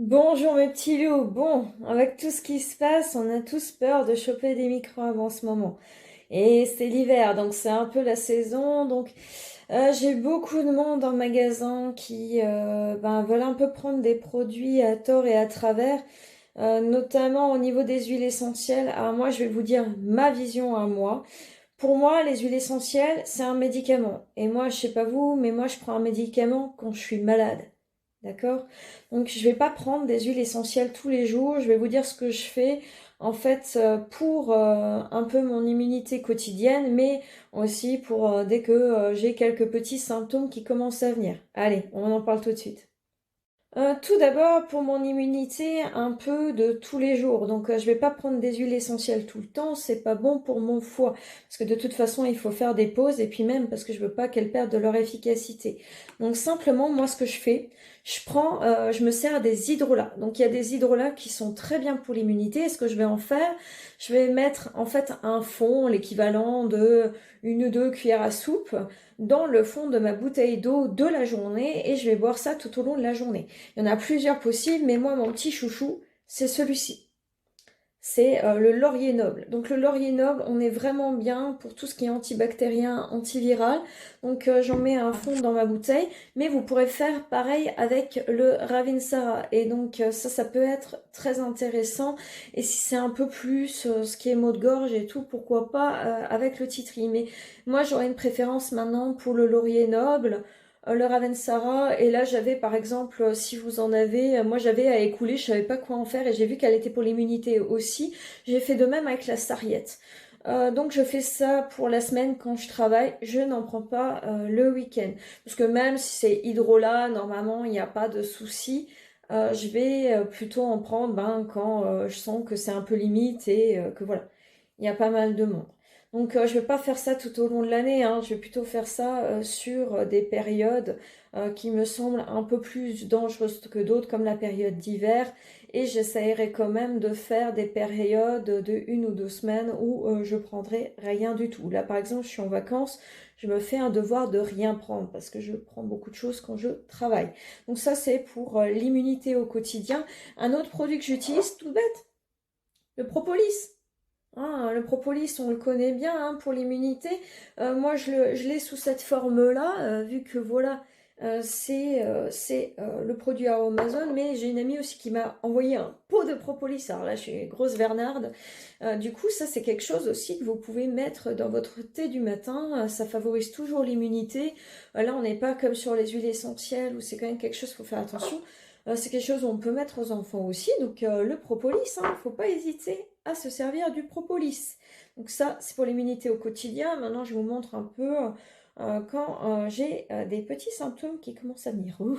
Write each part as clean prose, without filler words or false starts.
Bonjour mes petits loups. Bon, avec tout ce qui se passe, on a tous peur de choper des microbes en ce moment. Et c'est l'hiver, donc c'est un peu la saison. Donc j'ai beaucoup de monde en magasin qui veulent un peu prendre des produits à tort et à travers, notamment au niveau des huiles essentielles. Alors moi, je vais vous dire ma vision à moi. Pour moi, les huiles essentielles, c'est un médicament. Et moi, je sais pas vous, mais moi, je prends un médicament quand je suis malade. D'accord? Donc je vais pas prendre des huiles essentielles tous les jours. Je vais vous dire ce que je fais en fait pour un peu mon immunité quotidienne, mais aussi pour dès que j'ai quelques petits symptômes qui commencent à venir. Allez, on en parle tout de suite. Tout d'abord, pour mon immunité, un peu de tous les jours. Donc, je vais pas prendre des huiles essentielles tout le temps. C'est pas bon pour mon foie. Parce que de toute façon, il faut faire des pauses. Et puis même parce que je veux pas qu'elles perdent de leur efficacité. Donc, simplement, moi, ce que je fais, je me sers des hydrolats. Donc, il y a des hydrolats qui sont très bien pour l'immunité. Et ce que je vais en faire, je vais mettre, en fait, un fond, l'équivalent de une ou deux cuillères à soupe dans le fond de ma bouteille d'eau de la journée et je vais boire ça tout au long de la journée. Il y en a plusieurs possibles, mais moi, mon petit chouchou, c'est celui-ci. C'est le laurier noble. Donc le laurier noble, on est vraiment bien pour tout ce qui est antibactérien, antiviral. Donc j'en mets un fond dans ma bouteille, mais vous pourrez faire pareil avec le Ravinsara. Et donc ça peut être très intéressant. Et si c'est un peu plus ce qui est maux de gorge et tout, pourquoi pas avec le titri. Mais moi j'aurais une préférence maintenant pour le laurier noble, le Ravensara. Et là, j'avais par exemple, si vous en avez, moi j'avais à écouler, je savais pas quoi en faire et j'ai vu qu'elle était pour l'immunité aussi. J'ai fait de même avec la sarriette. Donc je fais ça pour la semaine quand je travaille, je n'en prends pas le week-end. Parce que même si c'est hydrolat, normalement il n'y a pas de souci. Je vais plutôt en prendre quand je sens que c'est un peu limite et que voilà, il y a pas mal de monde. Donc je ne vais pas faire ça tout au long de l'année, hein. Je vais plutôt faire ça sur des périodes qui me semblent un peu plus dangereuses que d'autres, comme la période d'hiver. Et j'essaierai quand même de faire des périodes de 1 ou 2 semaines où je prendrai rien du tout. Là par exemple, je suis en vacances, je me fais un devoir de rien prendre parce que je prends beaucoup de choses quand je travaille. Donc ça c'est pour l'immunité au quotidien. Un autre produit que j'utilise, tout bête, le propolis. Ah, le propolis, on le connaît bien hein, pour l'immunité. Moi, je l'ai sous cette forme-là, vu que voilà, c'est le produit à Amazon. Mais j'ai une amie aussi qui m'a envoyé un pot de propolis. Alors là, je suis grosse Bernarde. Du coup, ça, c'est quelque chose aussi que vous pouvez mettre dans votre thé du matin. Ça favorise toujours l'immunité. Là, on n'est pas comme sur les huiles essentielles où c'est quand même quelque chose qu'il faut faire attention. C'est quelque chose qu'on peut mettre aux enfants aussi. Donc, le propolis, il ne faut pas hésiter à se servir du propolis. Donc ça, c'est pour l'immunité au quotidien. Maintenant, je vous montre un peu quand j'ai des petits symptômes qui commencent à venir. Ouh.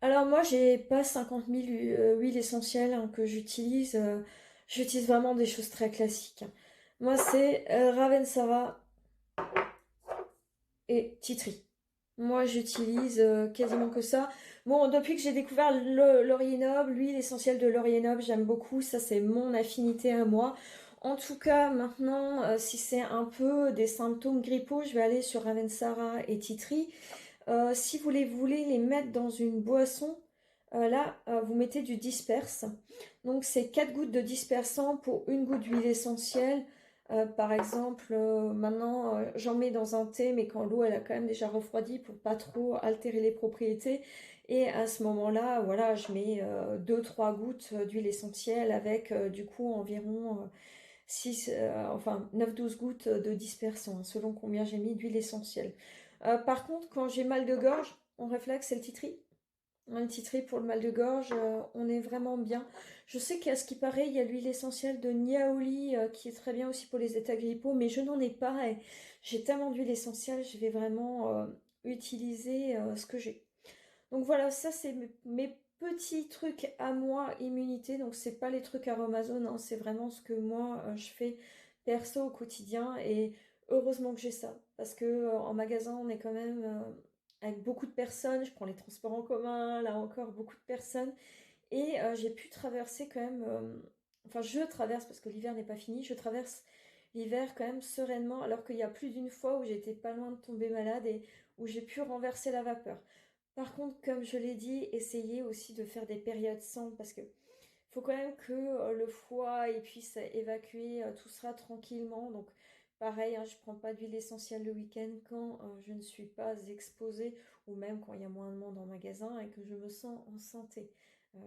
Alors moi, j'ai pas 50 000 huiles essentielles hein, que j'utilise. J'utilise vraiment des choses très classiques. Moi, c'est Ravensara et Tea Tree. Moi, j'utilise quasiment que ça. Bon, depuis que j'ai découvert le laurier noble, l'huile essentielle de laurier noble, j'aime beaucoup. Ça, c'est mon affinité à moi. En tout cas, maintenant, si c'est un peu des symptômes grippaux, je vais aller sur Ravensara et Titri. Si vous voulez les mettre dans une boisson, là, vous mettez du disperse. Donc, c'est 4 gouttes de dispersant pour une goutte d'huile essentielle. Par exemple, maintenant, j'en mets dans un thé, mais quand l'eau, elle a quand même déjà refroidi pour pas trop altérer les propriétés. Et à ce moment-là, voilà, je mets 2-3 gouttes d'huile essentielle avec du coup environ 9-12 gouttes de dispersant, hein, selon combien j'ai mis d'huile essentielle. Par contre, quand j'ai mal de gorge, mon réflexe, c'est le titri. Un titri pour le mal de gorge, on est vraiment bien. Je sais qu'à ce qui paraît, il y a l'huile essentielle de Niaouli qui est très bien aussi pour les états grippaux, mais je n'en ai pas et j'ai tellement d'huile essentielle, je vais vraiment utiliser ce que j'ai. Donc voilà, ça c'est mes petits trucs à moi immunité. Donc c'est pas les trucs Aromazone, hein, c'est vraiment ce que moi je fais perso au quotidien. Et heureusement que j'ai ça. Parce que en magasin, on est quand même avec beaucoup de personnes. Je prends les transports en commun, là encore, beaucoup de personnes. Et j'ai pu traverser quand même. Enfin, je traverse parce que l'hiver n'est pas fini. Je traverse l'hiver quand même sereinement. Alors qu'il y a plus d'une fois où j'étais pas loin de tomber malade et où j'ai pu renverser la vapeur. Par contre, comme je l'ai dit, essayez aussi de faire des périodes sans parce que faut quand même que le foie il puisse évacuer tout ça tranquillement. Donc, pareil, hein, je prends pas d'huile essentielle le week-end quand je ne suis pas exposée ou même quand il y a moins de monde en magasin et que je me sens en santé.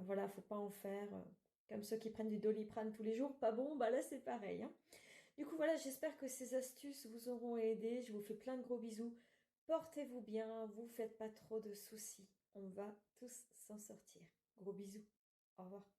Voilà, faut pas en faire comme ceux qui prennent du Doliprane tous les jours. Pas bon, bah là c'est pareil, hein. Du coup, voilà, j'espère que ces astuces vous auront aidé. Je vous fais plein de gros bisous. Portez-vous bien, vous faites pas trop de soucis. On va tous s'en sortir. Gros bisous. Au revoir.